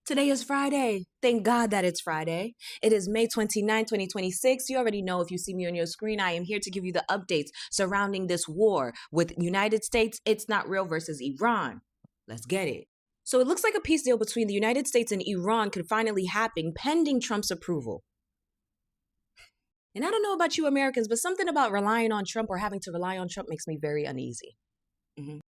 Today is Friday. Thank God that it's Friday. It is May 29, 2026. You already know if you see me on your screen, I am here to give you the updates surrounding this war with United States, it's not real versus Iran. Let's get it. So it looks like a peace deal between the United States and Iran could finally happen pending Trump's approval. And I don't know about you Americans, but something about relying on Trump or having to rely on Trump makes me very uneasy.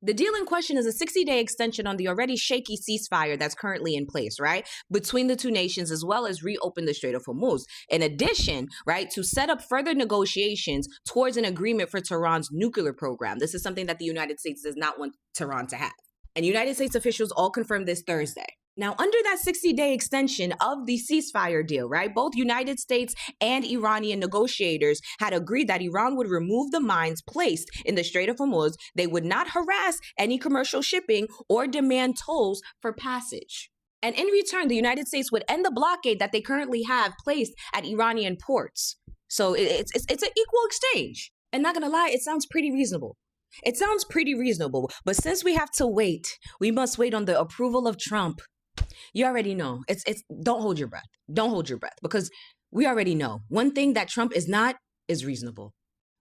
The deal in question is a 60-day extension on the already shaky ceasefire that's currently in place, right, between the two nations, as well as reopen the Strait of Hormuz. In addition, right, to set up further negotiations towards an agreement for Tehran's nuclear program. This is something that the United States does not want Tehran to have. And United States officials all confirmed this Thursday. Now, under that 60-day extension of the ceasefire deal, right, both United States and Iranian negotiators had agreed that Iran would remove the mines placed in the Strait of Hormuz. They would not harass any commercial shipping or demand tolls for passage. And in return, the United States would end the blockade that they currently have placed at Iranian ports. So it's an equal exchange. And not gonna lie, it sounds pretty reasonable. It sounds pretty reasonable. But since we have to wait, we must wait on the approval of Trump. You already know. It's don't hold your breath. Don't hold your breath, because we already know. One thing that Trump is not is reasonable.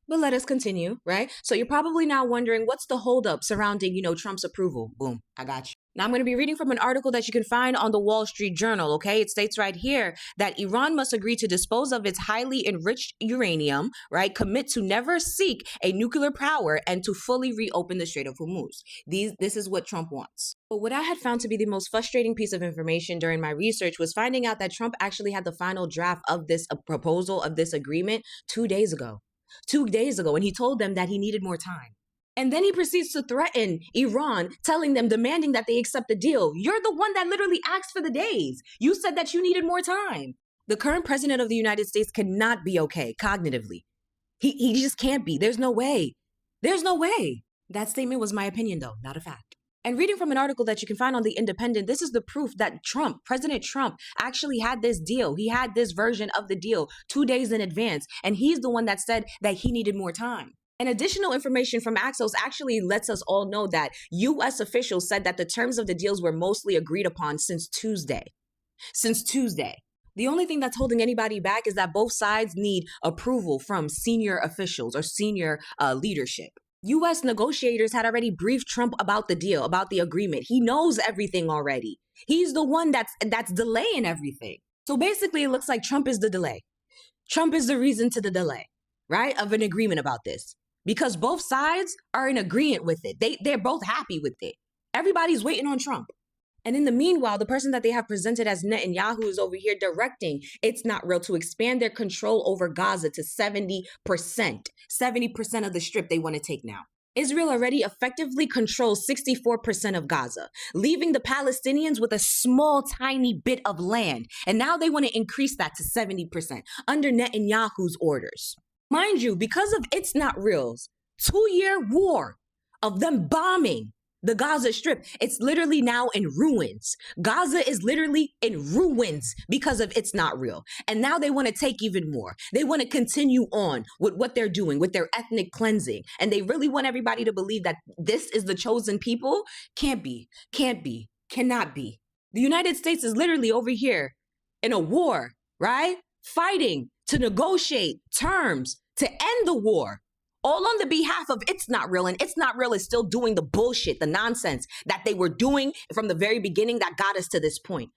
But let us continue, right? So you're probably now wondering, what's the holdup surrounding, Trump's approval? Boom, I got you. Now I'm going to be reading from an article that you can find on the Wall Street Journal, okay? It states right here that Iran must agree to dispose of its highly enriched uranium, right? Commit to never seek a nuclear power and to fully reopen the Strait of Hormuz. This is what Trump wants. But what I had found to be the most frustrating piece of information during my research was finding out that Trump actually had the final draft of this proposal of this agreement 2 days ago. 2 days ago, and he told them that he needed more time. And then he proceeds to threaten Iran, telling them, demanding that they accept the deal. You're the one that literally asked for the days. You said that you needed more time. The current president of the United States cannot be okay cognitively. He just can't be. There's no way. There's no way. That statement was my opinion, though, not a fact. And reading from an article that you can find on The Independent, this is the proof that President Trump, actually had this deal. He had this version of the deal 2 days in advance, and he's the one that said that he needed more time. And additional information from Axios actually lets us all know that U.S. officials said that the terms of the deals were mostly agreed upon since Tuesday. Since Tuesday. The only thing that's holding anybody back is that both sides need approval from senior officials or senior leadership. U.S. negotiators had already briefed Trump about the deal, about the agreement. He knows everything already. He's the one that's delaying everything. So basically, it looks like Trump is the delay. Trump is the reason to the delay, right, of an agreement about this. Because both sides are in agreement with it. They're both happy with it. Everybody's waiting on Trump. And in the meanwhile, the person that they have presented as Netanyahu is over here directing It's Not Real to expand their control over Gaza to 70%. 70% of the strip they want to take now. Israel already effectively controls 64% of Gaza, leaving the Palestinians with a small, tiny bit of land. And now they want to increase that to 70% under Netanyahu's orders. Mind you, because of It's Not Real's 2-year war of them bombing the Gaza Strip, it's literally now in ruins. Gaza is literally in ruins because of It's Not Real. And now they want to take even more. They want to continue on with what they're doing, with their ethnic cleansing. And they really want everybody to believe that this is the chosen people. Can't be, cannot be. The United States is literally over here in a war, right? Fighting to negotiate terms to end the war. All on the behalf of It's Not Real, and It's Not Real is still doing the bullshit, the nonsense that they were doing from the very beginning that got us to this point.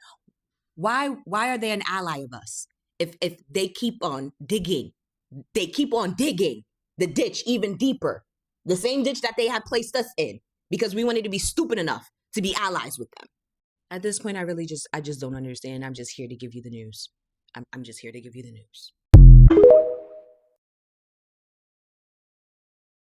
Why are they an ally of us? If they keep on digging the ditch even deeper, the same ditch that they had placed us in, because we wanted to be stupid enough to be allies with them. At this point, I just don't understand. I'm just here to give you the news. I'm just here to give you the news.